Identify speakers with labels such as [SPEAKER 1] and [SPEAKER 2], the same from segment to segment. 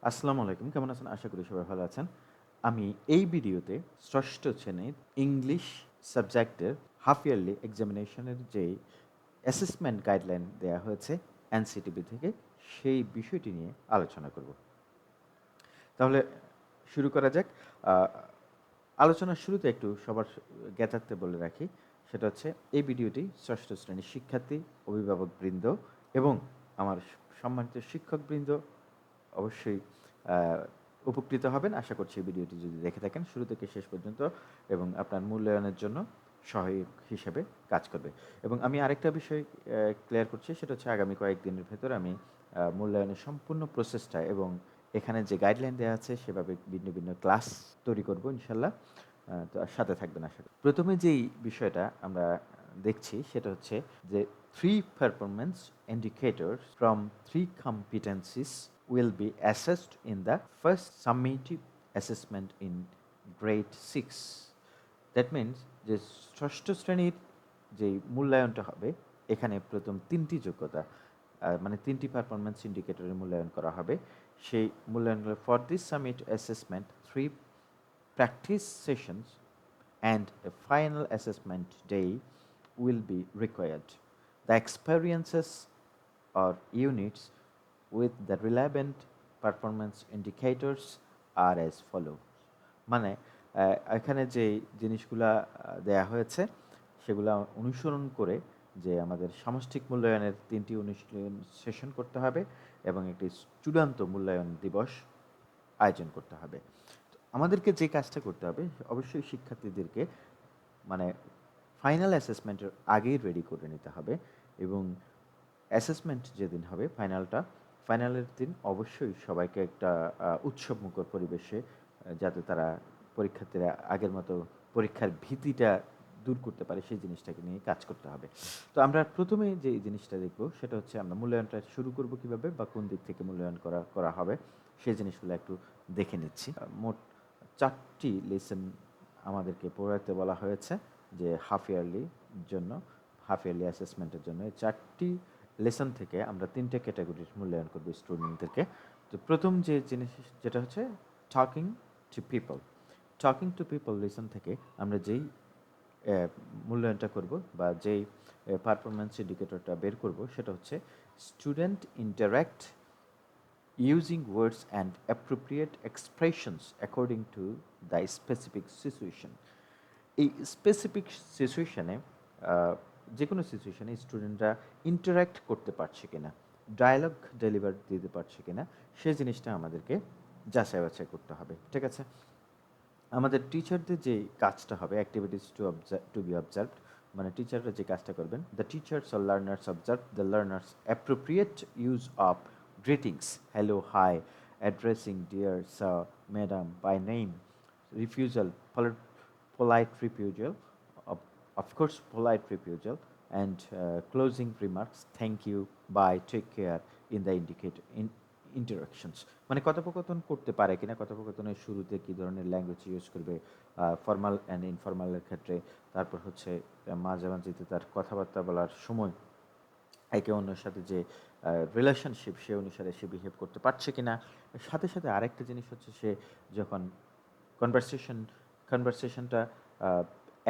[SPEAKER 1] আসসালামু আলাইকুম। কেমন আছেন? আশা করি সবাই ভালো আছেন। আমি এই ভিডিওতে ষষ্ঠ শ্রেণীর ইংলিশ সাবজেক্টের হাফ ইয়ারলি এক্সামিনেশনের যেই অ্যাসেসমেন্ট গাইডলাইন দেয়া হয়েছে এনসিটিবি থেকে, সেই বিষয়টি নিয়ে আলোচনা করব। তাহলে শুরু করা যাক। আ আলোচনার শুরুতে একটু সবার জ্ঞাতার্থে বলে রাখি। সেটা হচ্ছে এই ভিডিওটি ষষ্ঠ শ্রেণীর শিক্ষার্থী, অভিভাবকবৃন্দ এবং আমার সম্মানিত শিক্ষকবৃন্দ অবশ্যই আ উপকৃত হবেন। আশা করছি এই ভিডিওটি যদি দেখে থাকেন শুরু থেকে শেষ পর্যন্ত এবং আপনার মূল্যায়নের জন্য সহায়ক হিসেবে কাজ করবে। এবং আমি আরেকটা বিষয় ক্লিয়ার করছি, সেটা হচ্ছে আগামী কয়েকদিনের ভেতর আমি মূল্যায়নের সম্পূর্ণ প্রসেসটা এবং এখানে যে গাইডলাইন দেয়া আছে সেভাবে ভিন্ন ক্লাস তৈরি করব ইনশাআল্লাহ। তো সাথে থাকবেন আশা করি। প্রথমে যেই বিষয়টা আমরা দেখছি সেটা হচ্ছে যে 3 performance indicators from 3 competencies will be assessed in the first summative assessment in grade 6. That means যে ষষ্ঠ শ্রেণীর যেই মূল্যায়নটা হবে এখানে প্রথম ৩টি যোগ্যতা মানে ৩টি পারফরম্যান্স ইন্ডিকেটরের মূল্যায়ন করা হবে। সেই মূল্যায়নগুলো for this summative assessment 3 practice sessions and a final assessment day will be required. The experiences or units with the relevant performance indicators are as follows. মানে এখানে যে জিনিসগুলা দেয়া হয়েছে সেগুলা অনুসরণ করে যে আমাদের সামষ্টিক মূল্যায়নের ৩টি অনুশীলন সেশন করতে হবে এবং একটি চূড়ান্ত মূল্যায়ন দিবস আয়োজন করতে হবে। আমাদেরকে যে কাজটা করতে হবে অবশ্যই শিক্ষার্থীদেরকে মানে ফাইনাল অ্যাসেসমেন্টের আগেই রেডি করে নিতে হবে এবং অ্যাসেসমেন্ট যেদিন হবে ফাইনালের দিন অবশ্যই সবাইকে একটা উৎসবমুখর পরিবেশে যাতে তারা পরীক্ষার্থীরা আগের মতো পরীক্ষার ভীতিটা দূর করতে পারে সেই জিনিসটাকে নিয়ে কাজ করতে হবে। তো আমরা প্রথমে যে জিনিসটা দেখব সেটা হচ্ছে আমরা মূল্যায়নটা শুরু করব কিভাবে বা কোন দিক থেকে মূল্যায়ন করা হবে সেই জিনিসগুলো একটু দেখে নিচ্ছি। মোট 4টি লেসন আমাদেরকে পড়াতে বলা হয়েছে যে হাফ ইয়ারলি অ্যাসেসমেন্টের জন্য। এই 4টি লেসন থেকে আমরা 3টে ক্যাটাগরির মূল্যায়ন করব স্টুডেন্টদেরকে। তো প্রথম যে জিনিস যেটা হচ্ছে talking to people. Talking to people lesson থেকে আমরা যেই মূল্যায়নটা করব বা যেই পারফরম্যান্স ইন্ডিকেটরটা বের করব সেটা হচ্ছে student interact using words and appropriate expressions according to the specific situation. এই স্পেসিফিক সিচুয়েশনে যে কোনো সিচুয়েশনে স্টুডেন্টরা ইন্টারাক্ট করতে পারছে কিনা, ডায়ালগ ডেলিভার দিতে পারছে কিনা সেই জিনিসটা আমাদেরকে যাচাই বাছাই করতে হবে। ঠিক আছে, আমাদের টিচারদের যে কাজটা হবে অ্যাক্টিভিটিস টু বি অবজার্ভড, মানে টিচাররা যে কাজটা করবেন, the teachers or learners observe the learners appropriate use of greetings, hello, hi, addressing dear sir, madam by name, refusal, polite refusal, of course, polite refusal, and closing remarks, thank you, bye, take care, in the interactions. মানে কথোপকথন করতে পারে কিনা, কথোপকথনের শুরুতে কী ধরনের language use করবে formal and ইনফর্মালের ক্ষেত্রে, তারপর হচ্ছে মাঝে মাঝে তার কথাবার্তা বলার সময় একে অন্যের সাথে যে রিলেশনশিপ সে অনুসারে সে বিহেভ করতে পারছে কিনা। সাথে সাথে আরেকটা জিনিস হচ্ছে সে যখন কনভারসেশনটা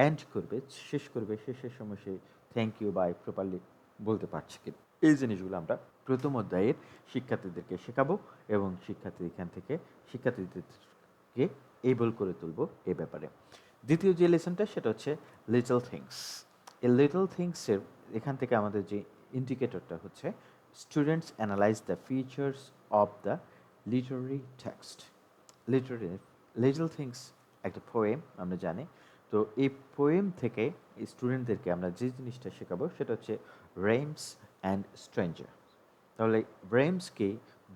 [SPEAKER 1] এন্ড করবে, শেষ করবে, শেষের সময় সে থ্যাংক ইউ বাই প্রপারলি বলতে পারছে কিনা। এই জিনিসগুলো আমরা প্রথম অধ্যায়ের শিক্ষার্থীদেরকে শেখাবো এবং শিক্ষার্থীদেরকে এবল করে তুলব এ ব্যাপারে। দ্বিতীয় যে লেসনটা সেটা হচ্ছে লিটল থিংস। এই লিটল থিংসের এখান থেকে আমাদের যে ইন্ডিকেটরটা হচ্ছে students analyse the features of the Literary text. Little things একটা পোয়েম আমরা জানি। তো এই পোয়েম থেকে স্টুডেন্টদেরকে আমরা যে জিনিসটা শেখাবো সেটা হচ্ছে রেইমস অ্যান্ড স্ট্রেঞ্জার। তাহলে রেইমস কি,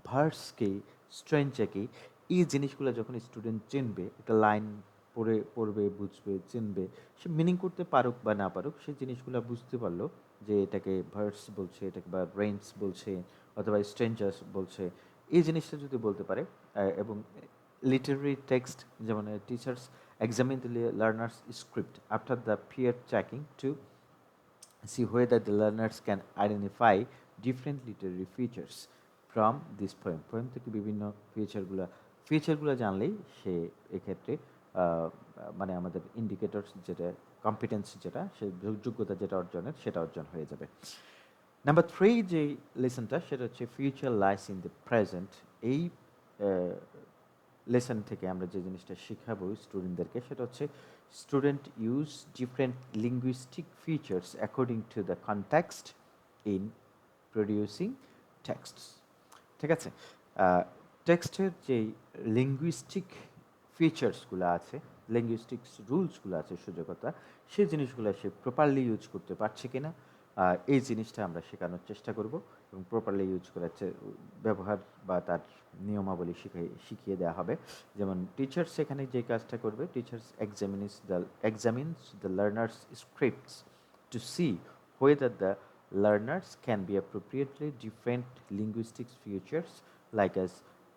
[SPEAKER 1] ভার্স কি, স্ট্রেঞ্জার কি, এই জিনিসগুলো যখন স্টুডেন্ট চিনবে, একটা লাইন পড়বে, বুঝবে, চিনবে, সে মিনিং করতে পারুক বা না পারুক, সেই জিনিসগুলো বুঝতে পারলো যে এটাকে ভার্স বলছে, এটাকে বা রেইমস বলছে অথবা স্ট্রেঞ্জার্স বলছে। এই জিনিসটা যদি বলতে পারে এবং literary text যেমন teachers examine the learners script after the peer checking to see whether the learners can identify different literary features from this poem থেকে বিভিন্ন ফিচারগুলো জানলেই সে এক্ষেত্রে মানে আমাদের ইন্ডিকেটরস যেটা কম্পিটেন্স যেটা সে যোগ্যতা যেটা অর্জনের সেটা অর্জন হয়ে যাবে। নাম্বার 3 যে লেসনটা সেটা হচ্ছে future lies in the present. এই লেসন থেকে আমরা যে জিনিসটা শেখাবো স্টুডেন্টদেরকে সেটা হচ্ছে student use different linguistic features according to the context in producing টেক্সটস। ঠিক আছে, টেক্সটের যেই লিঙ্গুইস্টিক ফিচার্সগুলো আছে, লিঙ্গুইস্টিক্স রুলসগুলো আছে সুযোগতা, সেই জিনিসগুলো সে প্রপারলি ইউজ করতে পারছে কিনা এই জিনিসটা আমরা শেখানোর চেষ্টা করব এবং প্রপারলি ইউজ করার ব্যবহার বা তার নিয়মাবলী শিখিয়ে দেওয়া হবে। যেমন টিচার্স এখানে যে কাজটা করবে, teachers examines the learners scripts to see whether the learners can be appropriately different linguistic features like as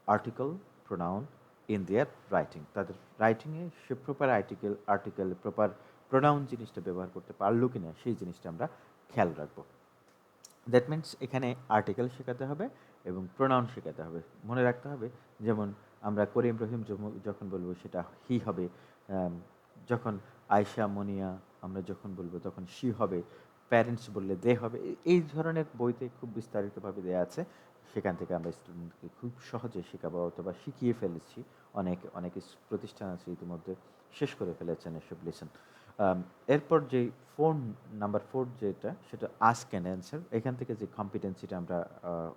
[SPEAKER 1] article, pronoun in their writing. তাদের রাইটিংয়ে সে প্রপার আর্টিকেল প্রপার প্রোনাউন জিনিসটা ব্যবহার করতে পারলো কিনা সেই জিনিসটা আমরা খেয়াল রাখবো। দ্যাট মিনস এখানে আর্টিকেল শেখাতে হবে এবং প্রোনাউন শেখাতে হবে। মনে রাখতে হবে যেমন আমরা করিম রহিম যখন বলবো সেটা হি হবে, যখন আয়শা মনিয়া আমরা যখন বলবো তখন শি হবে, প্যারেন্টস বললে দে হবে। এই ধরনের বইতে খুব বিস্তারিতভাবে দেওয়া আছে, সেখান থেকে আমরা স্টুডেন্টকে খুব সহজে শেখাবো অথবা শিখিয়ে ফেলেছি। অনেক প্রতিষ্ঠান আছে ইতিমধ্যে শেষ করে ফেলেছেন এসব লেসন। এরপর যে নাম্বার 4 যেটা সেটা আস্ক অ্যান্ড অ্যান্সার। এখান থেকে যে কম্পিটেন্সিটা আমরা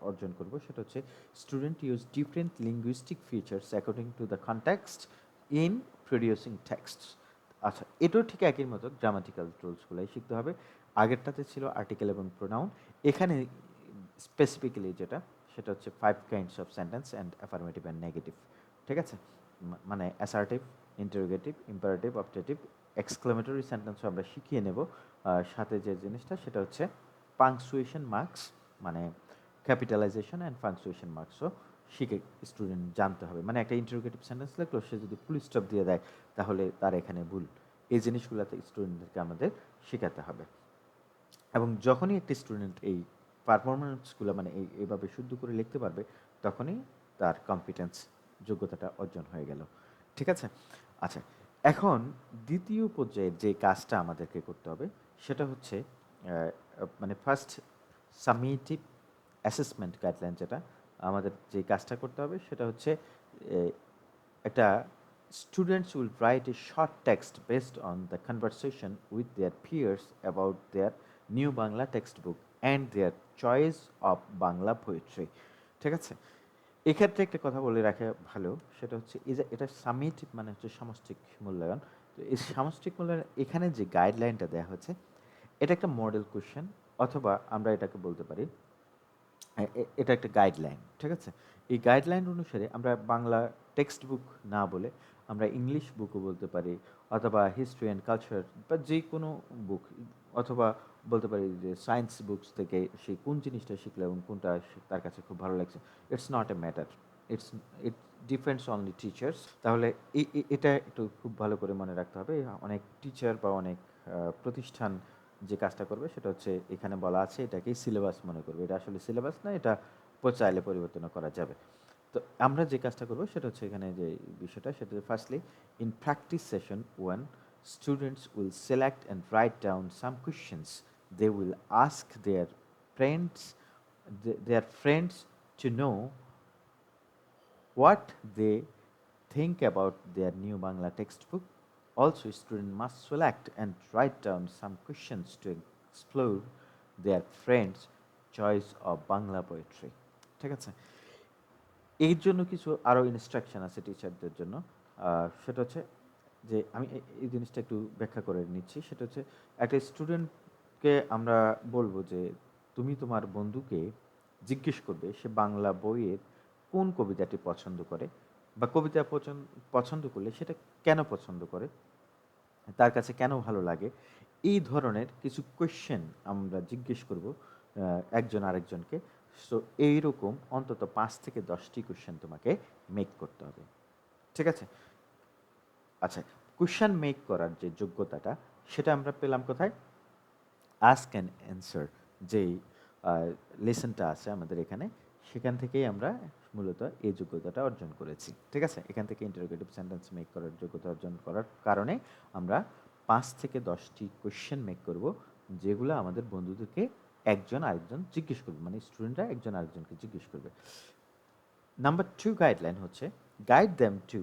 [SPEAKER 1] অর্জন করব সেটা হচ্ছে student use different linguistic features according to the context in producing টেক্সটস। আচ্ছা, এটাও ঠিক একই মতো গ্রামাটিক্যাল রুলসগুলাই শিখতে হবে। আগেরটাতে ছিল আর্টিকেল এবং প্রোনাউন, এখানে স্পেসিফিক্যালি যেটা সেটা হচ্ছে 5 kinds of sentence and affirmative and negative. ঠিক আছে, মানে assertive, interrogative, imperative, objective, exclamatory সেন্টেন্সও আমরা শিখিয়ে নেব। সাথে যে জিনিসটা সেটা হচ্ছে পাংচুয়েশন মার্কস, মানে ক্যাপিটালাইজেশন অ্যান্ড পাংচুয়েশন মার্কসও শিখে স্টুডেন্ট জানতে হবে। মানে একটা ইন্টারোগেটিভ সেন্টেন্স লিখলো, সে যদি ফুল স্টপ দিয়ে দেয় তাহলে তার এখানে ভুল। এই জিনিসগুলোতে স্টুডেন্টদেরকে আমাদের শেখাতে হবে। এবং যখনই একটি স্টুডেন্ট এই পারফরমেন্সগুলো মানে এইভাবে শুদ্ধ করে লিখতে পারবে তখনই তার কম্পিটেন্স যোগ্যতাটা অর্জন হয়ে গেল। ঠিক আছে, আচ্ছা, এখন দ্বিতীয় পর্যায়ের যে কাজটা আমাদেরকে করতে হবে সেটা হচ্ছে মানে ফার্স্ট সামেটিভ অ্যাসেসমেন্ট গাইডলাইন। যেটা আমাদের যে কাজটা করতে হবে সেটা হচ্ছে একটা students will write a short text based on the conversation with their peers about their new Bangla textbook and their choice of Bangla poetry. ঠিক আছে, এক্ষেত্রে একটা কথা বলে রাখা ভালো, সেটা হচ্ছে এই যে এটা সামেটিভ মানে হচ্ছে সামষ্টিক মূল্যায়ন। তো এই সামষ্টিক মূল্যায়ন এখানে যে গাইডলাইনটা দেওয়া হচ্ছে এটা একটা মডেল কোশ্চেন, অথবা আমরা এটাকে বলতে পারি এটা একটা গাইডলাইন। ঠিক আছে, এই গাইডলাইন অনুসারে আমরা বাংলা টেক্সট বুক না বলে আমরা ইংলিশ বুকও বলতে পারি, অথবা হিস্ট্রি অ্যান্ড কালচার বা যে কোনো বুক, অথবা বলতে পারি যে সায়েন্স বুকস থেকে সে কোন জিনিসটা শিখলো এবং কোনটা তার কাছে খুব ভালো লাগছে। It's not a matter, it depends only teachers. তাহলে এটা একটু খুব ভালো করে মনে রাখতে হবে। অনেক টিচার বা অনেক প্রতিষ্ঠান যে কাজটা করবে সেটা হচ্ছে এখানে বলা আছে এটাকেই সিলেবাস মনে করবে। এটা আসলে সিলেবাস না, এটা চাইলে পরিবর্তন করা যাবে। তো আমরা যে কাজটা করব সেটা হচ্ছে এখানে যে বিষয়টা সেটা firstly in practice session 1 students will select and write down some questions they will ask their friends to know what they think about their new Bangla textbook. Also, students must select and write down some questions to explore their friends' choice of Bangla poetry. ঠিক আছে, এর জন্য কিছু আরও instruction আছে টিচারদের জন্য। সেটা হচ্ছে যে আমি এই জিনিসটা একটু ব্যাখ্যা করে নিচ্ছি। সেটা হচ্ছে একটা স্টুডেন্টকে আমরা বলবো যে তুমি তোমার বন্ধুকে জিজ্ঞেস করবে সে বাংলা বইয়ের কোন কবিতাটি পছন্দ করে, বা কবিতা পছন্দ করলে সেটা কেন পছন্দ করে, তার কাছে কেন ভালো লাগে। এই ধরনের কিছু কোয়েশ্চেন আমরা জিজ্ঞেস করব একজন আরেকজনকে। সো এইরকম অন্তত 5 থেকে 10টি কোয়েশ্চেন তোমাকে মেক করতে হবে। ঠিক আছে, আচ্ছা, কোয়েশ্চেন মেক করার যে যোগ্যতাটা সেটা আমরা পেলাম কোথায়? আস্ক অ্যান্ড অ্যান্সার যেই লেসনটা আছে আমাদের এখানে, সেখান থেকেই আমরা মূলত এই যোগ্যতাটা অর্জন করেছি। ঠিক আছে? এখান থেকে ইন্টারোগেটিভ সেন্টেন্স মেক করার যোগ্যতা অর্জন করার কারণে আমরা 5 থেকে 10টি কোয়েশ্চেন মেক করব, যেগুলো আমাদের বন্ধুদেরকে একজন আরেকজন জিজ্ঞেস করবে, মানে স্টুডেন্টরা একজন আরেকজনকে জিজ্ঞেস করবে। নাম্বার 2 গাইডলাইন হচ্ছে guide them to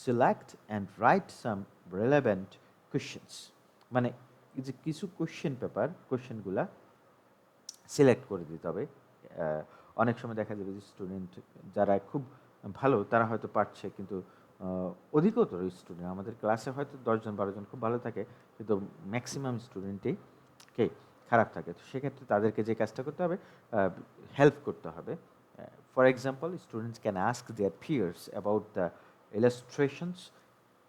[SPEAKER 1] select and write some relevant questions. মানে এই যে কিছু কোয়েশ্চেনগুলা সিলেক্ট করে দিতে হবে। অনেক সময় দেখা যাবে যে স্টুডেন্ট যারা খুব ভালো তারা হয়তো পারছে, কিন্তু অধিকতর স্টুডেন্ট আমাদের ক্লাসে হয়তো 10 জন 12 জন খুব ভালো থাকে, কিন্তু ম্যাক্সিমাম স্টুডেন্টই খারাপ থাকে। তো সেক্ষেত্রে তাদেরকে যে কাজটা করতে হবে, হেল্প করতে হবে। For example, students can ask their peers about the illustrations,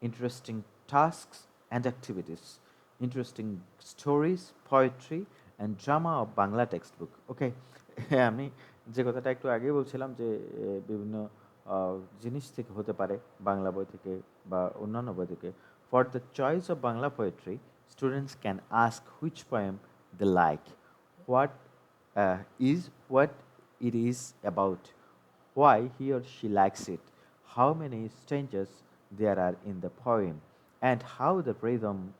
[SPEAKER 1] interesting tasks and activities, interesting stories, poetry and drama of Bangla textbook. Okay, আমি যে কথাটা একটু আগেই বলছিলাম যে বিভিন্ন জিনিস থেকে হতে পারে, বাংলা বই থেকে বা অন্যান্য বই থেকে। For the choice of Bangla poetry, students can ask which poem they like, what what it is about, why he or she likes it, how many stanzas there are in the poem, and how the rhythm,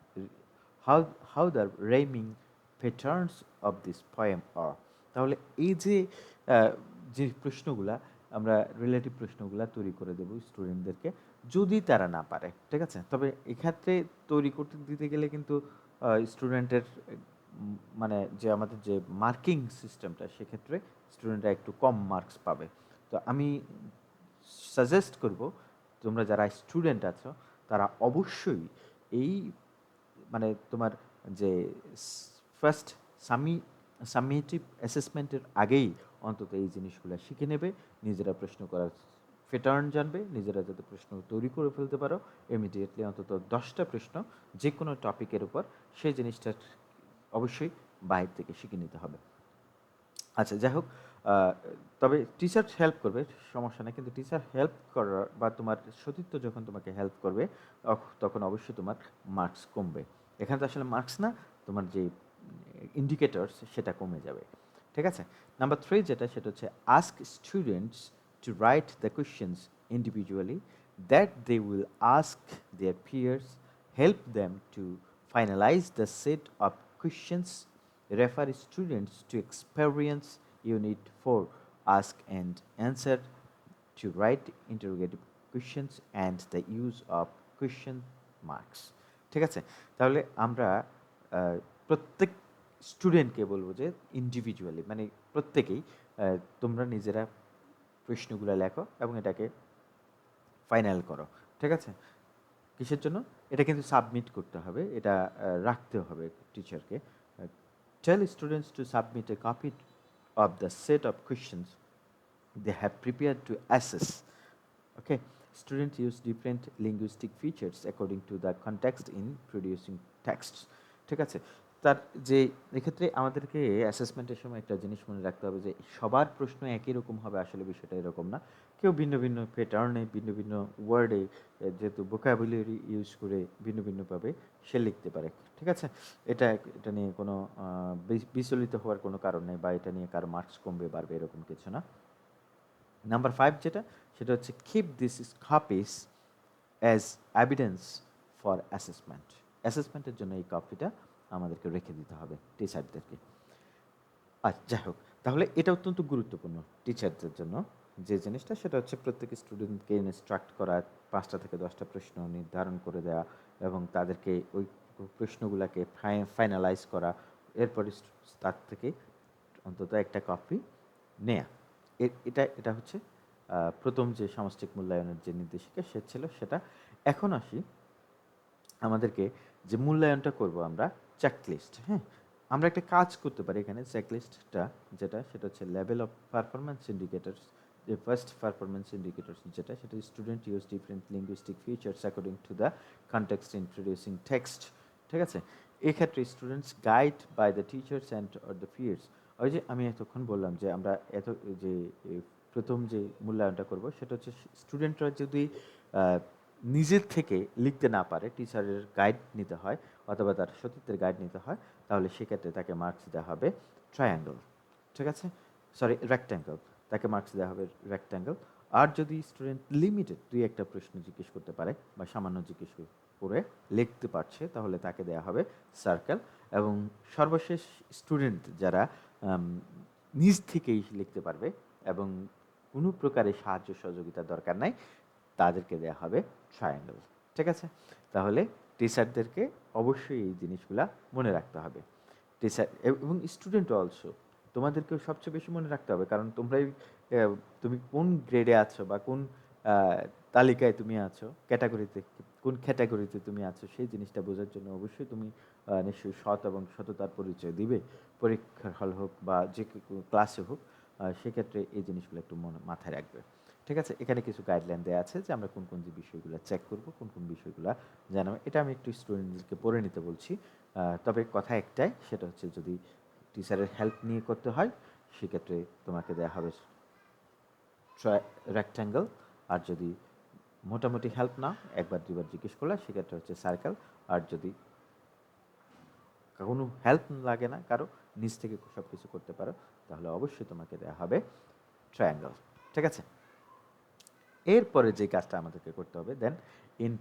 [SPEAKER 1] how, how the rhyming patterns of this poem are. তাহলে এই যে যে প্রশ্নগুলা আমরা relative প্রশ্নগুলা তৈরি করে দেব স্টুডেন্টদেরকে, যদি তারা না পারে। ঠিক আছে? তবে এক্ষেত্রে তৈরি করতে দিতে গেলে কিন্তু স্টুডেন্টের মানে যে আমাদের যে মার্কিং সিস্টেমটা, সেক্ষেত্রে স্টুডেন্টরা একটু কম মার্কস পাবে। তো আমি সাজেস্ট করব, তোমরা যারা স্টুডেন্ট আছো তারা অবশ্যই এই মানে তোমার যে ফার্স্ট সামিটিভ অ্যাসেসমেন্টের আগেই অন্তত এই জিনিসগুলো শিখে নেবে, নিজেরা প্রশ্ন করার প্যাটার্ন জানবে, নিজেরা যাতে প্রশ্ন তৈরি করে ফেলতে পারো ইমিডিয়েটলি, অন্তত 10টা প্রশ্ন যে কোনো টপিকের উপর, সেই জিনিসটা অবশ্যই বাইরে থেকে শিখে নিতে হবে। আচ্ছা, যাই হোক, তবে টিচার হেল্প করবে, সমস্যা নেই, কিন্তু টিচার হেল্প করার বা তোমার সতীর্থ যখন তোমাকে হেল্প করবে তখন অবশ্যই তোমার মার্কস কমবে। এখানে তো আসলে মার্কস না, তোমার যে ইন্ডিকেটরস সেটা কমে যাবে। ঠিক আছে? নাম্বার 3 যেটা, সেটা হচ্ছে ask students to write the questions individually that they will ask their peers, help them to finalize the set of questions, refer students to experience unit 4 ask and answer, to write interrogative questions and the use of question marks. ঠিক আছে? তাহলে আমরা প্রত্যেক স্টুডেন্টকে বলবো যে individually, মানে প্রত্যেকেই তোমরা নিজেরা প্রশ্নগুলো লেখো এবং এটাকে ফাইনাল করো। ঠিক আছে? কিসের জন্য? এটা কিন্তু সাবমিট করতে হবে, এটা রাখতে হবে টিচারকে। Tell students to submit a copy of the set of questions they have prepared to assess. Okay, students use different linguistic features according to the context in producing texts. ঠিক আছে? তার যে এক্ষেত্রে আমাদেরকে অ্যাসেসমেন্টের সময় একটা জিনিস মনে রাখতে হবে যে সবার প্রশ্ন একই রকম হবে, আসলে বিষয়টা এরকম না। কেউ ভিন্ন ভিন্ন প্যাটার্নে, ভিন্ন ভিন্ন ওয়ার্ডে, যেহেতু ভোকাবুলারি ইউজ করে ভিন্ন ভিন্নভাবে সে লিখতে পারে। ঠিক আছে? এটা নিয়ে কোনো বিচলিত হওয়ার কোনো কারণ নেই, বা এটা নিয়ে কারো মার্কস কমবে বাড়বে এরকম কিছু না। নাম্বার 5 যেটা, সেটা হচ্ছে keep this copies as evidence for assessment. অ্যাসেসমেন্টের জন্য এই কপিটা আমাদেরকে রেখে দিতে হবে টিচারদেরকে। আচ্ছা, যাই হোক, তাহলে এটা অত্যন্ত গুরুত্বপূর্ণ টিচারদের জন্য যে জিনিসটা, সেটা হচ্ছে প্রত্যেক স্টুডেন্টকে ইনস্ট্রাক্ট করা, 5টা থেকে 10টা প্রশ্ন নির্ধারণ করে দেওয়া এবং তাদেরকে ওই প্রশ্নগুলোকে ফাইনালাইজ করা, এরপরে তার থেকে অন্তত একটা কপি নেয়া। এটা হচ্ছে প্রথম যে সামষ্টিক মূল্যায়নের যে নির্দেশিকা সে ছিল সেটা। এখন আসি আমাদেরকে যে মূল্যায়নটা করব আমরা, চেকলিস্ট। হ্যাঁ, আমরা একটা কাজ করতে পারি এখানে। চেকলিস্টটা যেটা, সেটা হচ্ছে লেভেল অফ পারফরমেন্স ইন্ডিকেটরস। যে ফার্স্ট পারফরমেন্স ইন্ডিকেটরস যেটা, সেটা student use different linguistic features according to the context in producing text. ঠিক আছে? এক্ষেত্রে students guide by the teachers and or the peers. ওই যে আমি এতক্ষণ বললাম যে আমরা যে প্রথম যে মূল্যায়নটা করব সেটা হচ্ছে স্টুডেন্টরা যদি নিজের থেকে লিখতে না পারে, টিচারের গাইড নিতে হয় অথবা তার সতীর্থের গাইড নিতে হয়, তাহলে সেক্ষেত্রে তাকে মার্কস দেওয়া হবে ট্রায়াঙ্গল। ঠিক আছে? Sorry, rectangle. তাকে মার্কস দেওয়া হবে রেক্ট্যাঙ্গেল। আর যদি স্টুডেন্ট লিমিটেড 2-একটা প্রশ্ন জিজ্ঞেস করতে পারে বা সামান্য জিজ্ঞেস করে লিখতে পারছে, তাহলে তাকে দেওয়া হবে সার্কেল। এবং সর্বশেষ স্টুডেন্ট যারা নিজ থেকেই লিখতে পারবে এবং কোনো প্রকারের সাহায্য সহযোগিতার দরকার নাই, তাদেরকে দেওয়া হবে ট্রায়াঙ্গেল। ঠিক আছে? তাহলে টিচারদেরকে অবশ্যই এই জিনিসগুলা মনে রাখতে হবে। টিচার এবং স্টুডেন্ট অলসো, তোমাদেরকেও সবচেয়ে বেশি মনে রাখতে হবে, কারণ তোমরাই তুমি কোন গ্রেডে আছো বা কোন তালিকায় তুমি আছো, ক্যাটাগরিতে কোন ক্যাটাগরিতে তুমি আছো, সেই জিনিসটা বোঝার জন্য অবশ্যই তুমি নিশ্চয়ই সৎ এবং সততার পরিচয় দিবে। পরীক্ষার হল হোক বা যে ক্লাসে হোক, সেক্ষেত্রে এই জিনিসগুলো একটু মাথায় রাখবে। ঠিক আছে? এখানে কিছু গাইডলাইন দেওয়া আছে যে আমরা কোন কোন যে বিষয়গুলো চেক করব, কোন কোন বিষয়গুলো জানাবো। এটা আমি একটু স্টুডেন্টদেরকে পড়ে নিতে বলছি। তবে কথা একটাই, সেটা হচ্ছে যদি টিচারের হেল্প নিয়ে করতে হয়, সেক্ষেত্রে তোমাকে দেওয়া হবে রেক্ট্যাঙ্গেল। আর যদি মোটামুটি হেল্প নাও, একবার দুবার জিজ্ঞেস করলে, সেক্ষেত্রে হচ্ছে সার্কেল। আর যদি কোনো হেল্প লাগে না, কারো নিজ থেকে সব কিছু করতে পারো, তাহলে অবশ্যই তোমাকে দেওয়া হবে ট্রায়াঙ্গেল। ঠিক আছে? এরপরে যে কাজটা আমাদেরকে করতে হবে, দেন in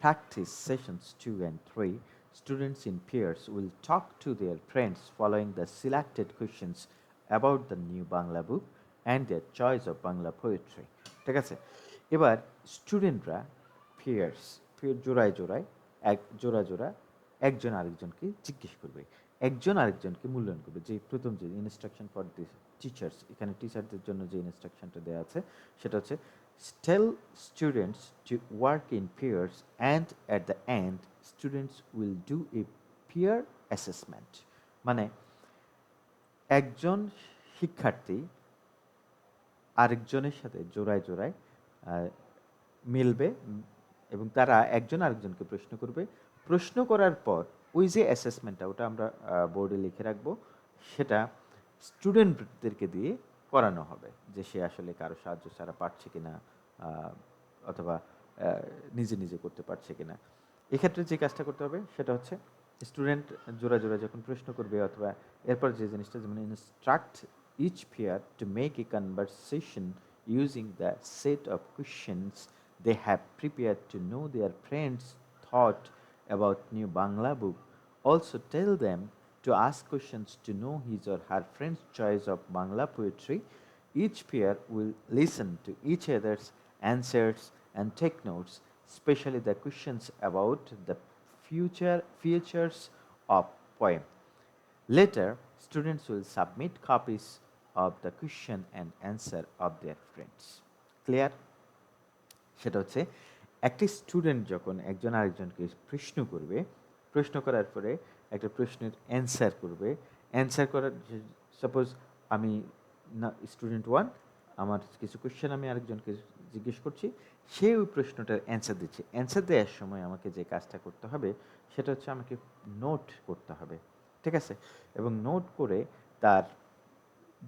[SPEAKER 1] practice sessions 2 and 3, students in pairs will talk to their friends following the selected questions about the new Bangla book and their choice of Bangla poetry. ঠিক আছে? এবার স্টুডেন্টরা পেয়ার্স, জোড়ায় জোড়ায়, জোড়া জোড়া একজন আরেকজনকে জিজ্ঞেস করবে, একজন আরেকজনকে মূল্যায়ন করবে। যে প্রথম যে ইনস্ট্রাকশন ফর দি টিচার্স, এখানে টিচারদের জন্য যে ইনস্ট্রাকশনটা দেওয়া আছে, সেটা হচ্ছে tell students to work in pairs and at the end students will do a peer assessment. মানে একজন শিক্ষার্থী আরেকজনের সাথে জোড়ায় জোড়ায় মিলবে এবং তারা একজন আরেকজনকে প্রশ্ন করবে। প্রশ্ন করার পর ওই যে অ্যাসেসমেন্টটা, ওটা আমরা বোর্ডে লিখে রাখবো, সেটা স্টুডেন্টদেরকে দিয়ে করানো হবে যে সে আসলে কারো সাহায্য ছাড়া পারছে কিনা, অথবা নিজে নিজে করতে পারছে কিনা। এক্ষেত্রে যে কাজটা করতে হবে সেটা হচ্ছে স্টুডেন্ট জোড়া জোড়া যখন প্রশ্ন করবে, অথবা এরপর যে জিনিসটা, যেমন instruct each pair to make a conversation using the set of questions they have prepared to know their friends' thought about new Bangla book. Also tell them to ask questions to know his or her friend's choice of Bangla poetry. Each pair will listen to each other's answers and take notes, especially the questions about the features of poem. Later, students will submit copies of the question and answer of their friends. Clear? সেটা হচ্ছে একটি student যখন একজন আরেকজনকে প্রশ্ন করবে, প্রশ্ন করার পরে একটা প্রশ্নের অ্যান্সার করবে, অ্যান্সার করার, সাপোজ আমি না স্টুডেন্ট ওয়ান, আমার কিছু কোয়েশ্চেন আমি আরেকজনকে জিজ্ঞেস করছি, সে ওই প্রশ্নটার অ্যান্সার দিচ্ছে। অ্যান্সার দেওয়ার সময় আমাকে যে কাজটা করতে হবে সেটা হচ্ছে আমাকে নোট করতে হবে। ঠিক আছে? এবং নোট করে তার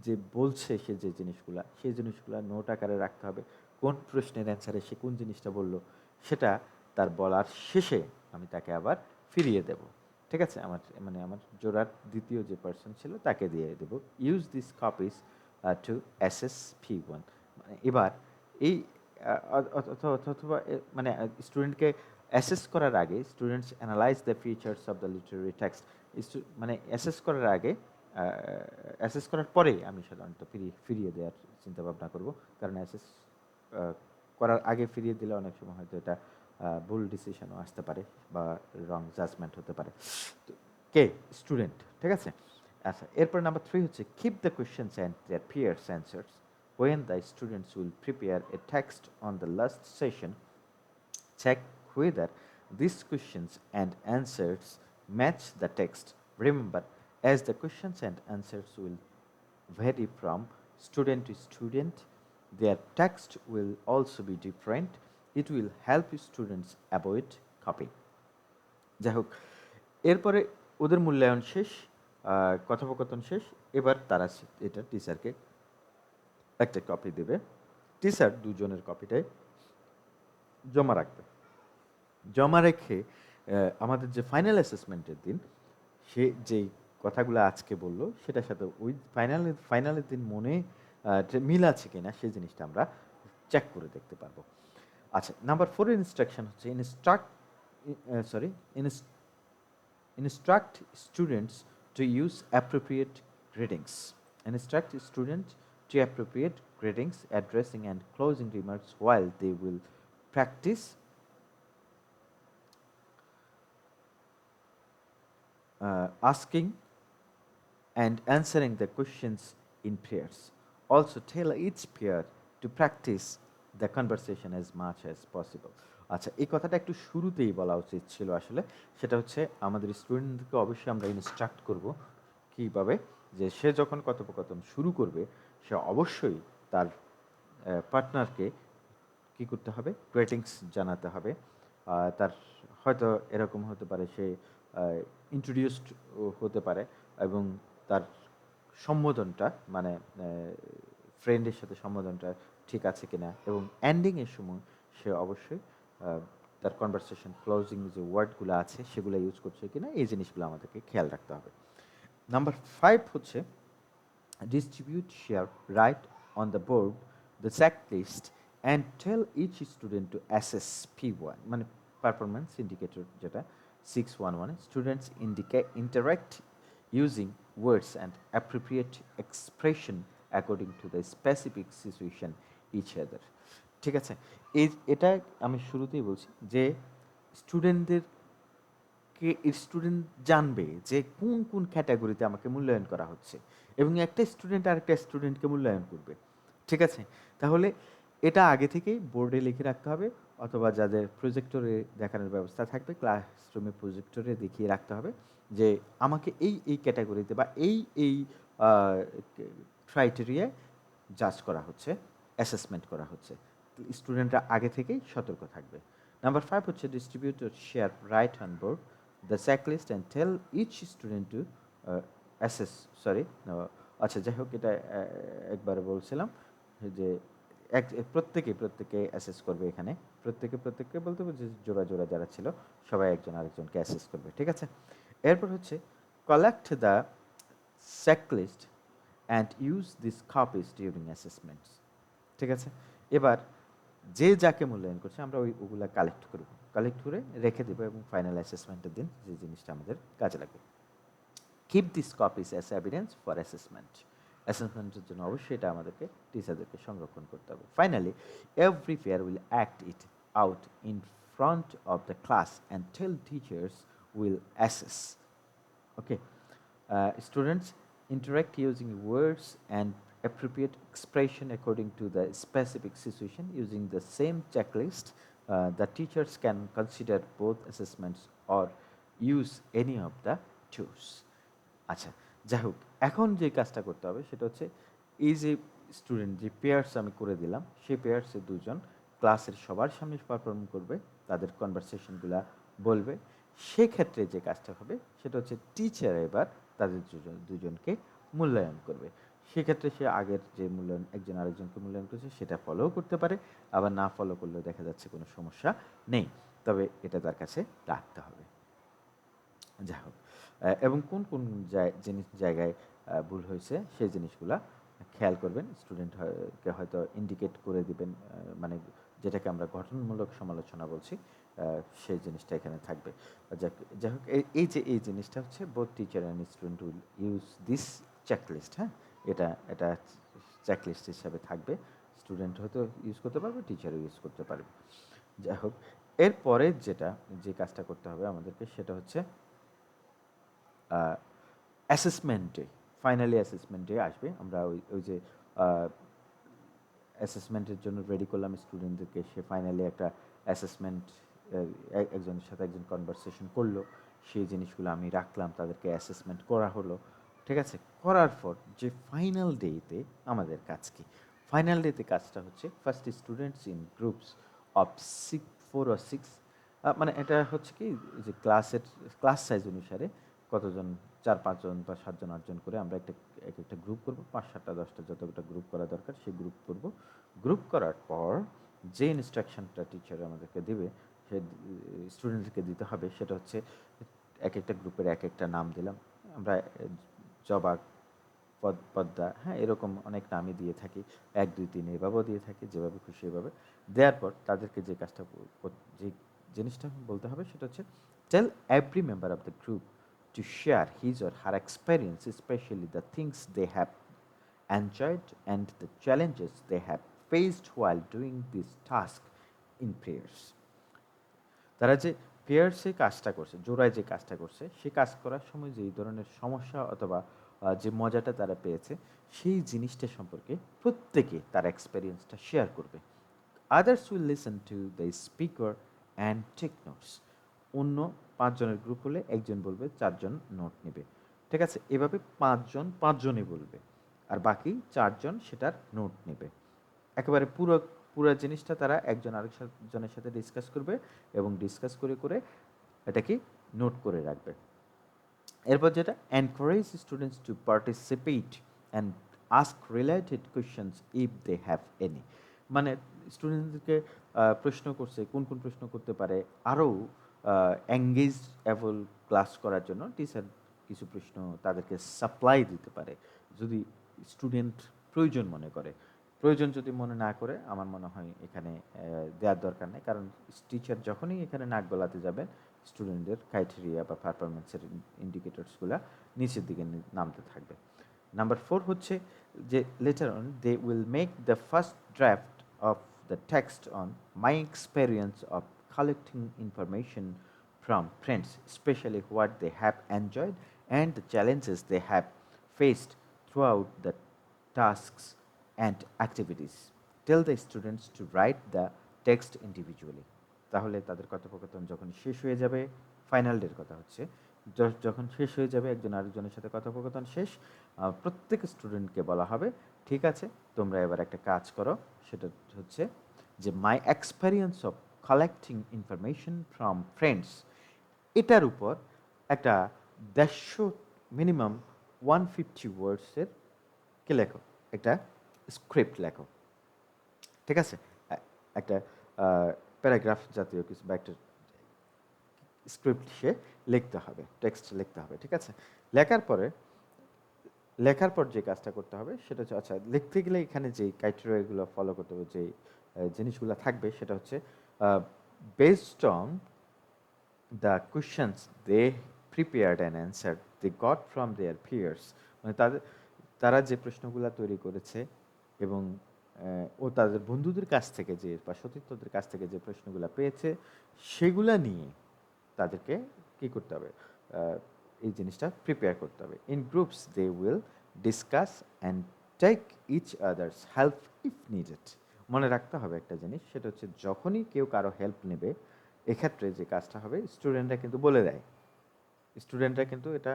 [SPEAKER 1] যে বলছে সে যে জিনিসগুলা, সেই জিনিসগুলা নোট আকারে রাখতে হবে। কোন প্রশ্নের অ্যান্সারে সে কোন জিনিসটা বলল, সেটা তার বলার শেষে আমি তাকে আবার ফিরিয়ে দেব। ঠিক আছে? আমার জোড়ার দ্বিতীয় যে পার্সন ছিল তাকে দিয়ে দেব। Use this copies to assess P1। মানে এবার এই অথবা মানে স্টুডেন্টকে অ্যাসেস করার আগে, students analyse the features of the literary text. মানে অ্যাসেস করার আগে, অ্যাসেস করার পরেই আমি সাধারণত ফিরিয়ে দেওয়ার চিন্তা ভাবনা করব, কারণ অ্যাসেস করার আগে ফিরিয়ে দিলে অনেক সময় হয়তো এটা ভুল ডিসিশনও আসতে পারে বা রং জাজমেন্ট হতে পারে। তো কে? স্টুডেন্ট। ঠিক আছে? আচ্ছা, এরপর নাম্বার 3 হচ্ছে keep the questions and their peers answers when the students will prepare a text on the last session. Check whether these questions and answers match the text. Remember, as the questions and answers will vary from student to student, their text will also be different. It will help students avoid copying. যাই হোক, এরপরে ওদের মূল্যায়ন শেষ, কথোপকথন শেষ। এবার তারা এটা টিচারকে একটা কপি দেবে। টিচার দুজনের কপিটাই জমা রাখবে। জমা রেখে আমাদের যে ফাইনাল অ্যাসেসমেন্টের দিন, সে যেই কথাগুলো আজকে বললো সেটার সাথে ওই ফাইনালের দিন মনে মিল আছে কিনা সেই জিনিসটা আমরা চেক করে দেখতে পারবো। আচ্ছা, নাম্বার 4 এর ইনস্ট্রাকশন হচ্ছে instruct students to use appropriate greetings. Instruct students to appropriate greetings, addressing and closing remarks while they will practice asking and answering the questions in pairs. Also, tell each pair to practice the conversation as much as possible. আচ্ছা, এই কথাটা একটু শুরুতেই বলা উচিত ছিল আসলে। সেটা হচ্ছে আমাদের স্টুডেন্টকে অবশ্যই আমরা ইনস্ট্রাক্ট করব কীভাবে, যে সে যখন কথোপকথন শুরু করবে সে অবশ্যই তার পার্টনারকে কী করতে হবে, গ্রেটিংস জানাতে হবে। তার হয়তো এরকম হতে পারে সে ইন্ট্রোডিউসড হতে পারে এবং তার সম্বোধনটা মানে ফ্রেন্ডের সাথে সম্বোধনটা ঠিক আছে কিনা, এবং এন্ডিংয়ের সময় সে অবশ্যই তার কনভারসেশন ক্লোজিং যে ওয়ার্ডগুলো আছে সেগুলো ইউজ করছে কিনা, এই জিনিসগুলো আমাদেরকে খেয়াল রাখতে হবে। নাম্বার 5 হচ্ছে share, write on the board the checklist and tell each student to assess P1 মানে পারফরম্যান্স ইন্ডিকেটর, যেটা 611 students interact using words and appropriate expression according to the specific situation each other. ঠিক আছে, এটা আমি শুরুতেই বলছি যে স্টুডেন্ট জানবে যে কোন কোন ক্যাটাগরিতে আমাকে মূল্যায়ন করা হচ্ছে, এবং একটা স্টুডেন্ট আরেকটা স্টুডেন্টকে মূল্যায়ন করবে। ঠিক আছে, তাহলে এটা আগে থেকেই বোর্ডে লিখে রাখতে হবে, অথবা যাদের প্রজেক্টরে দেখানোর ব্যবস্থা থাকবে ক্লাসরুমে প্রজেক্টরে দেখিয়ে রাখতে হবে যে আমাকে এই এই ক্যাটাগরিতে বা এই এই ক্রাইটেরিয়ায় জাজ করা হচ্ছে, অ্যাসেসমেন্ট করা হচ্ছে। স্টুডেন্টরা আগে থেকেই সতর্ক থাকবে। নাম্বার 5 হচ্ছে share, right on board the checklist and tell each student to assess, আচ্ছা যাই হোক, এটা একবারে বলছিলাম যে প্রত্যেকে অ্যাসেস করবে। এখানে প্রত্যেককে বলতে যে জোড়া জোড়া যারা ছিল সবাই একজন আরেকজনকে অ্যাসেস করবে। ঠিক আছে, এরপর হচ্ছে collect the checklist and use this copies during assessments. ঠিক আছে, এবার যে যাকে মূল্যায়ন করছে আমরা ওগুলা কালেক্ট করে রেখে দেবো, এবং ফাইনাল অ্যাসেসমেন্টের দিন যে জিনিসটা আমাদের কাজে লাগবে। Keep this copies as evidence for অ্যাসেসমেন্টের জন্য অবশ্যই এটা আমাদেরকে টিচারদেরকে সংরক্ষণ করতে হবে। Finally every pair will act it out in front of the class and tell teachers will assess. Okay, students interact using words and appropriate expression according to the specific situation using the same checklist. The teachers can consider both assessments or use any of the tools. আচ্ছা, যাই হোক, এখন যে কাজটা করতে হবে সেটা হচ্ছে এই যে স্টুডেন্ট যে পেয়ার্স আমি করে দিলাম সেই পেয়ার্সে দুজন ক্লাসের সবার সামনে পারফর্ম করবে, তাদের কনভারসেশনগুলা বলবে। সেক্ষেত্রে যে কাজটা হবে সেটা হচ্ছে টিচার এবার তাদের দুজনকে মূল্যায়ন করবে। সেক্ষেত্রে সে আগের যে মূল্যায়ন একজন আরেকজনকে মূল্যায়ন করেছে সেটা ফলোও করতে পারে, আবার না ফলো করলেও দেখা যাচ্ছে কোনো সমস্যা নেই, তবে এটা তার কাছে রাখতে হবে। যাই হোক, এবং কোন কোন জায়গায় ভুল হয়েছে সেই জিনিসগুলা খেয়াল করবেন। স্টুডেন্টকে হয়তো ইন্ডিকেট করে দিবেন, মানে যেটাকে আমরা গঠনমূলক সমালোচনা বলছি, সেই জিনিসটা এখানে থাকবে। যাই হোক, এই জিনিসটা হচ্ছে both teacher and student will use this checklist. হ্যাঁ, এটা চেকলিস্ট হিসাবে থাকবে, স্টুডেন্ট হয়তো ইউজ করতে পারবে, টিচারও ইউজ করতে পারবে। যাই হোক, এরপরে যে কাজটা করতে হবে আমাদেরকে সেটা হচ্ছে অ্যাসেসমেন্টে, ফাইনালি অ্যাসেসমেন্টে আসবে। আমরা ওই যে অ্যাসেসমেন্টের জন্য রেডি করলাম স্টুডেন্টদেরকে, সে ফাইনালি একটা অ্যাসেসমেন্ট একজনের সাথে একজন কনভারসেশন করলো, সেই জিনিসগুলো আমি রাখলাম, তাদেরকে অ্যাসেসমেন্ট করা হলো। ঠিক আছে, করার পর যে ফাইনাল ডেতে আমাদের কাজ কি? ফাইনাল ডেতে কাজটা হচ্ছে first students in groups of 4 or 6, মানে এটা হচ্ছে কি যে ক্লাস সাইজ অনুসারে কতজন, 4-5 জন বা 7 জন 8 জন করে আমরা একটা গ্রুপ করব, 5-7টা 10টা যতটা গ্রুপ করা দরকার সেই গ্রুপ করব। গ্রুপ করার পর যে ইনস্ট্রাকশনটা টিচার আমাদেরকে দেবে সে স্টুডেন্টকে দিতে হবে, সেটা হচ্ছে এক একটা গ্রুপের এক একটা নাম দিলাম আমরা। জবা, পদ্মা, হ্যাঁ, এরকম অনেক নামই দিয়ে থাকি, 1 2 3 এভাবেও দিয়ে থাকি, যেভাবে খুশি এভাবে দেওয়ার পর তাদেরকে যে কাজটা যে জিনিসটা বলতে হবে সেটা হচ্ছে tell every member of the group to share his or her experience, especially the things they have enjoyed and the challenges they have faced while doing this task in pairs. তারা যে পেয়ার্সে কাজটা করছে, জোড়ায় যে কাজটা করছে, সে কাজ করার সময় যেই ধরনের সমস্যা অথবা যে মজাটা তারা পেয়েছে, সেই জিনিসটা সম্পর্কে প্রত্যেকে তার এক্সপেরিয়েন্সটা শেয়ার করবে। Others will listen to the speaker and take notes. অন্য 5 জনের গ্রুপ হলে একজন বলবে, 4 জন নোট নেবে। ঠিক আছে, এভাবে 5 জন 5 জনই বলবে, আর বাকি 4 জন সেটার নোট নেবে। একেবারে পুরো জিনিসটা তারা একজন আরেকজনের সাথে ডিসকাস করবে এবং ডিসকাস করে করে এটাকে নোট করে রাখবে। এরপর যেটা, encourage students to participate and ask related questions if they have any. মানে স্টুডেন্টদেরকে প্রশ্ন করছে, কোন কোন প্রশ্ন করতে পারে, আরও এঙ্গেজেবল ক্লাস করার জন্য টিচার কিছু প্রশ্ন তাদেরকে সাপ্লাই দিতে পারে, যদি স্টুডেন্ট প্রয়োজন মনে করে। প্রয়োজন যদি মনে না করে, আমার মনে হয় এখানে দেওয়ার দরকার নেই, কারণ টিচার যখনই এখানে নাক গলাতে যাবেন, স্টুডেন্টদের ক্রাইটেরিয়া বা পারফরমেন্সের ইন্ডিকেটরসগুলো নিচের দিকে নামতে থাকবে। নাম্বার 4 হচ্ছে যে later on they will make the first draft of the text on my experience of collecting information from friends, especially what they have enjoyed and the challenges they have faced throughout the tasks and activities. Tell the students to write the text individually. তাহলে তাদের কথোপকথন যখন শেষ হয়ে যাবে, final ডের কথা হচ্ছে, যখন শেষ হয়ে যাবে, একজন আরেকজনের সাথে কথোপকথন শেষ, প্রত্যেক স্টুডেন্টকে বলা হবে, ঠিক আছে, তোমরা এবার একটা কাজ করো, সেটা হচ্ছে যে মাই experience of collecting information from friends, এটার উপর একটা 150 মিনিমাম 150 ওয়ার্ডসের কে লেখো, একটা স্ক্রিপ্ট লেখো। ঠিক আছে, একটা প্যারাগ্রাফ জাতীয় কিছু বা একটা স্ক্রিপ্ট সে লিখতে হবে, টেক্সট লিখতে হবে। ঠিক আছে, লেখার পর যে কাজটা করতে হবে সেটা হচ্ছে, আচ্ছা, লিখতে গেলে এখানে যে ক্রাইটেরিয়াগুলো ফলো করতে হবে, যে জিনিসগুলো থাকবে, সেটা হচ্ছে based on the questions they prepared and answer they got from their peers. মানে তারা যে প্রশ্নগুলো তৈরি করেছে এবং ও তাদের বন্ধুদের কাছ থেকে যে বা সতীর্থদের কাছ থেকে যে প্রশ্নগুলো পেয়েছে, সেগুলা নিয়ে তাদেরকে কী করতে হবে, এই জিনিসটা প্রিপেয়ার করতে হবে। In groups they will discuss and take each others help if needed. মনে রাখতে হবে একটা জিনিস, সেটা হচ্ছে যখনই কেউ কারো হেল্প নেবে, এক্ষেত্রে যে কাজটা হবে, স্টুডেন্টরা কিন্তু বলে দেয়, স্টুডেন্টরা কিন্তু এটা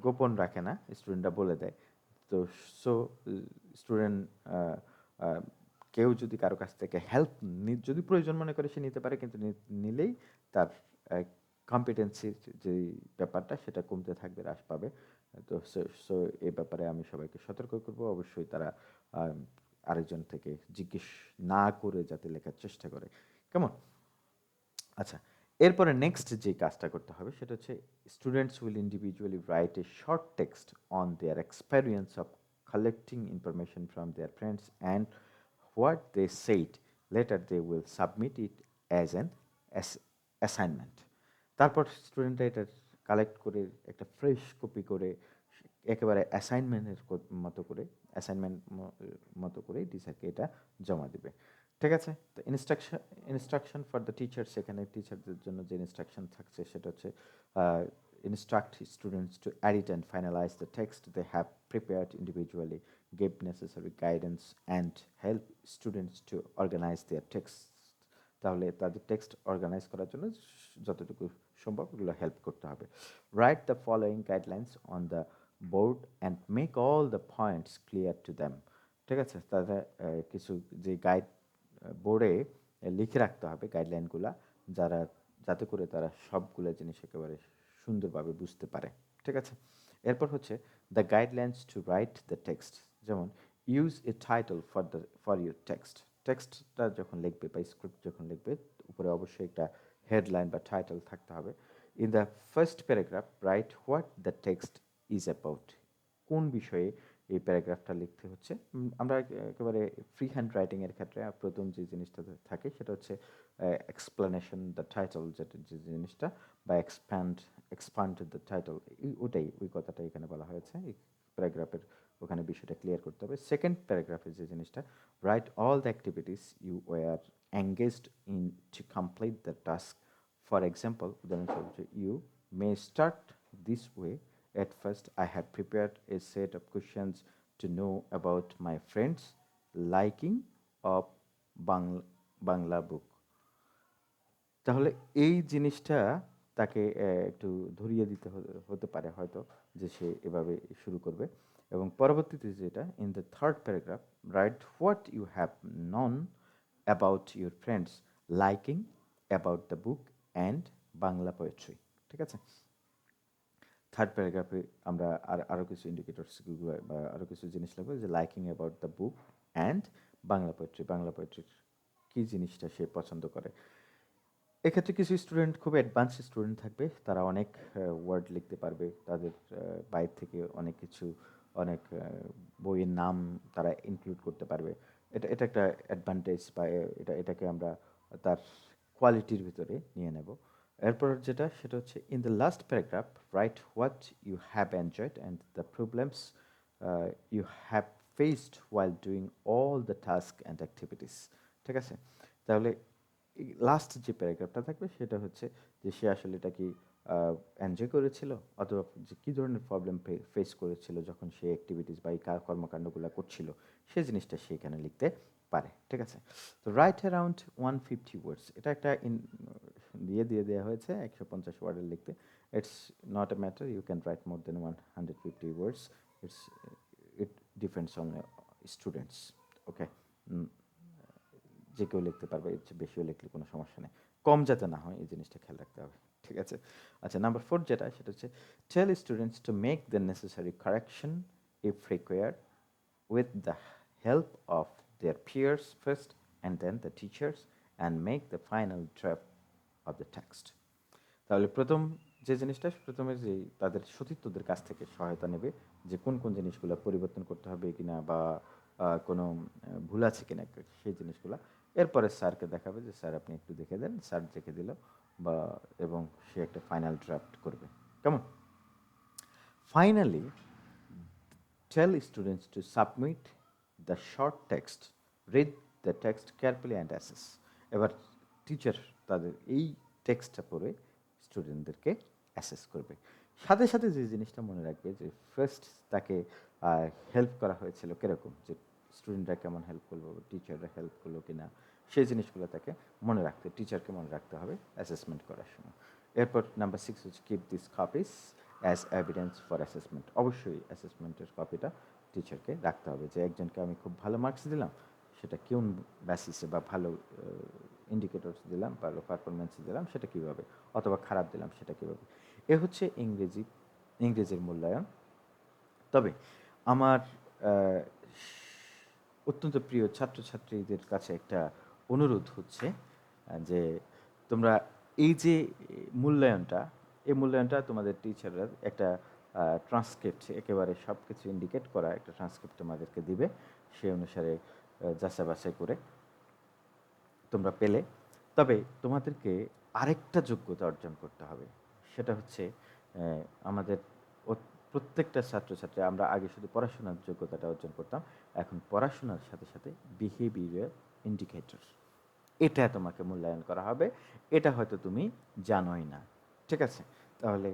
[SPEAKER 1] গোপন রাখে না, স্টুডেন্টরা বলে দেয়। তো সো স্টুডেন্ট কেউ যদি কারো কাছ থেকে হেল্প যদি প্রয়োজন মনে করে, সে নিতে পারে, কিন্তু নিলেই তার কম্পিটেন্সির যে ব্যাপারটা সেটা কমতে থাকবে, হ্রাস পাবে। তো সো এই ব্যাপারে আমি সবাইকে সতর্ক করব, অবশ্যই তারা আরেকজন থেকে জিজ্ঞেস না করে যাতে লেখার চেষ্টা করে, কেমন? আচ্ছা, এরপরে নেক্সট যে কাজটা করতে হবে সেটা হচ্ছে, students will individually write a short text on their experience of collecting information from their friends and what they said. Later they will submit it as an assignment. তারপর স্টুডেন্টরা এটা কালেক্ট করে একটা ফ্রেশ কপি করে একেবারে assignment মতো করে টিচারকে এটা জমা দেবে। ঠিক আছে, তো ইনস্ট্রাকশন ফর দ্য টিচার্স, এখানে টিচারদের জন্য যে ইনস্ট্রাকশন থাকছে সেটা হচ্ছে, instruct students to edit and finalize the text they have prepared individually, give necessary guidance and help students to organize their text. তাহলে তাদের টেক্সট অর্গানাইজ করার জন্য যতটুকু সম্ভব এগুলো হেল্প করতে হবে। Write the following guidelines on the board and make all the points clear to them. ঠিক আছে, তাদের কিছু যে বোর্ডে লিখে রাখতে হবে গাইডলাইনগুলা, যাতে করে তারা সবগুলো জিনিস একেবারে সুন্দরভাবে বুঝতে পারে। ঠিক আছে, এরপর হচ্ছে the guidelines to write the text, যেমন use a title for your টেক্সটটা যখন লিখবে বা স্ক্রিপ্ট যখন লিখবে, উপরে অবশ্যই একটা হেডলাইন বা টাইটেল থাকতে হবে। In the first paragraph write what the text is about, কোন বিষয়ে এই প্যারাগ্রাফটা লিখতে হচ্ছে। আমরা একেবারে ফ্রি হ্যান্ড রাইটিংয়ের ক্ষেত্রে প্রথম যে জিনিসটা থাকে সেটা হচ্ছে এক্সপ্লেনেশন দ্য টাইটেল, যেটা যে জিনিসটা, বা এক্সপান্ড দ্য টাইটেল, ওই কথাটা এখানে বলা হয়েছে। এই প্যারাগ্রাফের ওখানে বিষয়টা ক্লিয়ার করতে হবে। সেকেন্ড প্যারাগ্রাফে যে জিনিসটা, write all the activities you were engaged in to complete the task. For example, উদাহরণস্বরূপ, you may start this way. At first, I have prepared a set of questions to know about my friends' liking of Bangla book. তাহলে এই জিনিসটা তাকে একটু ধরিয়ে দিতে হতে পারে হয়তো, যে সে এভাবে শুরু করবে। এবং পরবর্তীতে যেটা, in the third paragraph, write what you have known about your friends liking about the book and Bangla poetry. ঠিক আছে, থার্ড প্যারাগ্রাফে আমরা আরও কিছু ইন্ডিকেটরস বা আরও কিছু জিনিস লাগবে, যে liking about the book and Bangla পোয়েট্রির কী জিনিসটা সে পছন্দ করে। এক্ষেত্রে কিছু স্টুডেন্ট খুব অ্যাডভান্স স্টুডেন্ট থাকবে, তারা অনেক ওয়ার্ড লিখতে পারবে, তাদের বাইরে থেকে অনেক কিছু, অনেক বইয়ের নাম তারা ইনক্লুড করতে পারবে। এটা একটা অ্যাডভান্টেজ, বা এটাকে আমরা তার কোয়ালিটির ভিতরে নিয়ে নেব। এরপর যেটা, সেটা হচ্ছে, in the last paragraph write what you have enjoyed and the problems you have faced while doing all the task and activities. ঠিক আছে, তাহলে লাস্ট যে প্যারাগ্রাফটা থাকবে সেটা হচ্ছে যে সে আসলে এটা কি এনজয় করেছিল, অথবা যে কী ধরনের প্রবলেম ফেস করেছিল যখন সে অ্যাক্টিভিটিস বা এই কর্মকাণ্ডগুলো করছিল, সেই জিনিসটা সে এখানে লিখতে পারে। ঠিক আছে, তো রাইট অ্যারাউন্ড 150 ওয়ার্ডস, এটা একটা দিয়ে দেওয়া হয়েছে 150 ওয়ার্ডের লিখতে। It's not a matter, you can write more than 150 words, it depends on students. Okay, যে কেউ লিখতে পারবে, এর চেয়ে বেশিও লিখলে কোনো সমস্যা নেই, কম যাতে না হয় এই জিনিসটা খেয়াল রাখতে হবে। ঠিক আছে, আচ্ছা, নাম্বার 4 যেটা, সেটা হচ্ছে, tell students to make the necessary correction if required with the help of their peers first and then the teachers, and make the final draft of the text. তাহলে প্রথম যে জিনিসটা, প্রথমে যে তাদের সতীর্থদের কাছ থেকে সহায়তা নেবে, যে কোন কোন জিনিসগুলো পরিবর্তন করতে হবে কিনা, বা কোনো ভুল আছে কিনা সেই জিনিসগুলো। এরপরে স্যারকে দেখাবে যে স্যার আপনি একটু দেখে দেন, স্যার দেখে দিল, বা এবং সে একটা ফাইনাল ড্রাফট করবে। কেমন? Finally, tell students to submit the short text, read the text carefully and assess. এবার টিচার তাদের এই টেক্সটটা পড়ে স্টুডেন্টদেরকে অ্যাসেস করবে। সাথে সাথে যে জিনিসটা মনে রাখবে, যে ফার্স্ট তাকে হেল্প করা হয়েছিল কীরকম, যে স্টুডেন্টরা কেমন হেল্প করলো, টিচাররা হেল্প করলো কি না, সেই জিনিসগুলো তাকে মনে রাখতে, টিচারকে মনে রাখতে হবে অ্যাসেসমেন্ট করার সময়। এরপর নাম্বার 6 হচ্ছে, keep this copies as evidence for assessment. অবশ্যই অ্যাসেসমেন্টের কপিটা টিচারকে রাখতে হবে, যে একজনকে আমি খুব ভালো মার্কস দিলাম, সেটা কোন বেসিসে, বা ভালো ইন্ডিকেটরস দিলাম, ভালো পারফরমেন্স দিলাম সেটা কীভাবে, অথবা খারাপ দিলাম সেটা কীভাবে। এ হচ্ছে ইংরেজির মূল্যায়ন। তবে আমার অত্যন্ত প্রিয় ছাত্রছাত্রীদের কাছে একটা অনুরোধ হচ্ছে, যে তোমরা এই যে এই মূল্যায়নটা তোমাদের টিচাররা একটা ট্রান্সক্রিপ্ট, একেবারে সব কিছু ইন্ডিকেট করা একটা ট্রান্সক্রিপ্ট তোমাদেরকে দিবে। সেই অনুসারে যাচাই বাছাই করে তোমরা পেলে, তবে তোমাদেরকে আরেকটা যোগ্যতা অর্জন করতে হবে। সেটা হচ্ছে, আমাদের প্রত্যেকটা ছাত্রছাত্রী, আমরা আগে শুধু পড়াশোনার যোগ্যতাটা অর্জন করতাম, এখন পড়াশোনার সাথে সাথে বিহেভিয়ার ইন্ডিকেটর, এটা তোমাকে মূল্যায়ন করা হবে। এটা হয়তো তুমি জানোই না। ঠিক আছে, তাহলে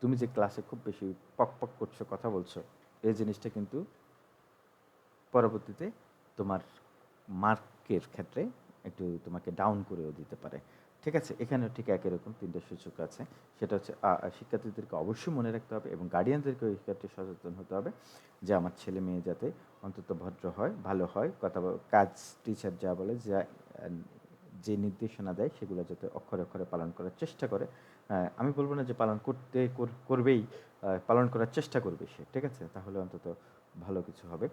[SPEAKER 1] তুমি যে ক্লাসে খুব বেশি পক পক করছো, কথা বলছো, এই জিনিসটা কিন্তু পরবর্তীতে তোমার মার্কের ক্ষেত্রে একটু তোমাকে ডাউন করেও দিতে পারে। ঠিক আছে, এখানেও ঠিক একই রকম 3টে সূচক আছে। সেটা হচ্ছে, শিক্ষার্থীদেরকে অবশ্যই মনে রাখতে হবে, এবং গার্ডিয়ানদেরকেও এই ক্ষেত্রে সচেতন হতে হবে, যে আমার ছেলে মেয়ে যাতে অন্তত ভদ্র হয়, ভালো হয়, কাজ টিচার যা বলে, যে নির্দেশনা দেয় সেগুলো যাতে অক্ষরে অক্ষরে পালন করার চেষ্টা করে। আমি বলবো না যে পালন করবেই, পালন করার চেষ্টা করবে সে। ঠিক আছে, তাহলে অন্তত ভালো কিছু হবে।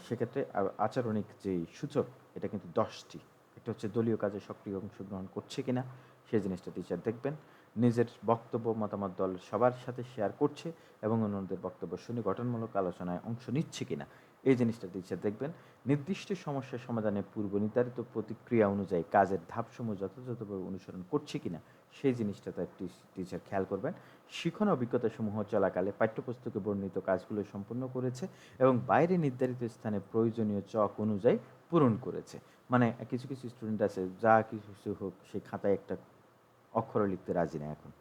[SPEAKER 1] সেক্ষেত্রে আচরণিক যেই সূচক, এটা কিন্তু 10টি, একটা হচ্ছে দলীয় কাজে সক্রিয় অংশগ্রহণ করছে কিনা সেই জিনিসটা টিচার দেখবেন। নিজের বক্তব্য মতামত দল সবার সাথে শেয়ার করছে এবং অন্যদের বক্তব্য শুনে গঠনমূলক আলোচনায় অংশ নিচ্ছে কিনা এই জিনিসটা টিচার দেখবেন। নির্দিষ্ট সমস্যার সমাধানে পূর্ব নির্ধারিত প্রতিক্রিয়া অনুযায়ী কাজের ধাপসমূহ যথাযথভাবে অনুসরণ করছে কিনা সেই জিনিসটা তার টিচার খেয়াল করবেন। শিখন অভিজ্ঞতাসমূহ চলাকালে পাঠ্যপুস্তকে বর্ণিত কাজগুলো সম্পূর্ণ করেছে এবং বাইরে নির্ধারিত স্থানে প্রয়োজনীয় চক অনুযায়ী পূরণ করেছে। মানে কিছু কিছু স্টুডেন্ট আছে যা কিছু হোক সে খাতায় একটা অক্ষরও লিখতে রাজি না এখন,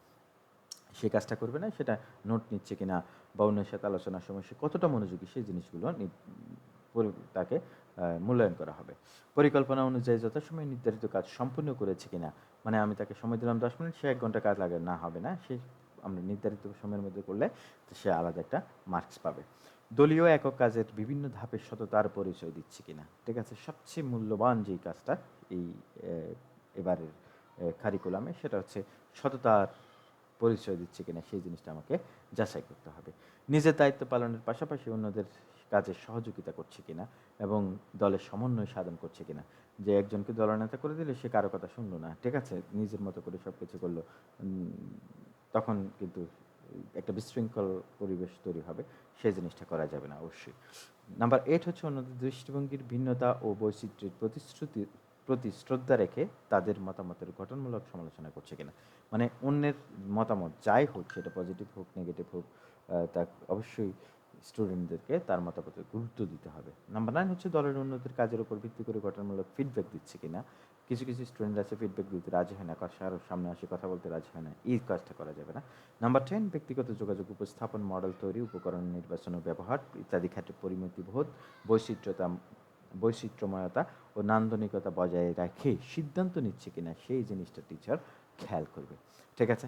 [SPEAKER 1] সে কাজটা করবে না, সেটা নোট নিচ্ছে কিনা বা অন্যের সাথে আলোচনার সময় সে কতটা মনোযোগী সেই জিনিসগুলো তাকে মূল্যায়ন করা হবে। পরিকল্পনা অনুযায়ী যথাসময়ে নির্ধারিত কাজ সম্পূর্ণ করেছে কিনা, মানে আমি তাকে সময় দিলাম 10 মিনিট, সে 1 ঘন্টা কাজ লাগে না, হবে না, সে আমরা নির্ধারিত সময়ের মধ্যে করলে সে আলাদা একটা মার্কস পাবে। দলীয় একক কাজের বিভিন্ন ধাপের সততার পরিচয় দিচ্ছে কিনা, ঠিক আছে, সবচেয়ে মূল্যবান যেই কাজটা এই এবারের কারিকুলামে সেটা হচ্ছে সততার পরিচয় দিচ্ছে কিনা সেই জিনিসটা আমাকে যাচাই করতে হবে। নিজের দায়িত্ব পালনের পাশাপাশি অন্যদের কাজে সহযোগিতা করছে কিনা এবং দলের সমন্বয় সাধন করছে কিনা। যে একজনকে দলনেতা করে দিলে সে কারো কথা শুনলো না, ঠিক আছে, নিজের মতো করে সব কিছু করলো, তখন কিন্তু একটা বিশৃঙ্খল পরিবেশ তৈরি হবে, সেই জিনিসটা করা যাবে না অবশ্যই। নাম্বার 8 হচ্ছে অন্যদের দৃষ্টিভঙ্গির ভিন্নতা ও বৈচিত্র্যের প্রতি শ্রদ্ধা রেখে তাদের মতামতের গঠনমূলক সমালোচনা করছে কিনা। মানে অন্যের মতামত যাই হোক, সেটা পজিটিভ হোক নেগেটিভ হোক, তা অবশ্যই স্টুডেন্টদেরকে তার মতামতের গুরুত্ব দিতে হবে। নাম্বার 9 হচ্ছে দলের অন্যদের কাজের উপর ভিত্তি করে গঠনমূলক ফিডব্যাক দিচ্ছে কিনা। কিছু কিছু স্টুডেন্ট আছে ফিডব্যাক দিতে রাজি হয় না, কারো সামনে আসে কথা বলতে রাজি হয় না, এই কাজটা করা যাবে না। নাম্বার 10 ব্যক্তিগত যোগাযোগ উপস্থাপন, মডেল তৈরি, উপকরণ নির্বাচন ও ব্যবহার ইত্যাদি ক্ষেত্রে পরিমিতিবোধ, বৈচিত্র্যময়তা ও নান্দনিকতা বজায় রেখে সিদ্ধান্ত নিচ্ছে কিনা সেই জিনিসটা টিচার খেয়াল করবে, ঠিক আছে।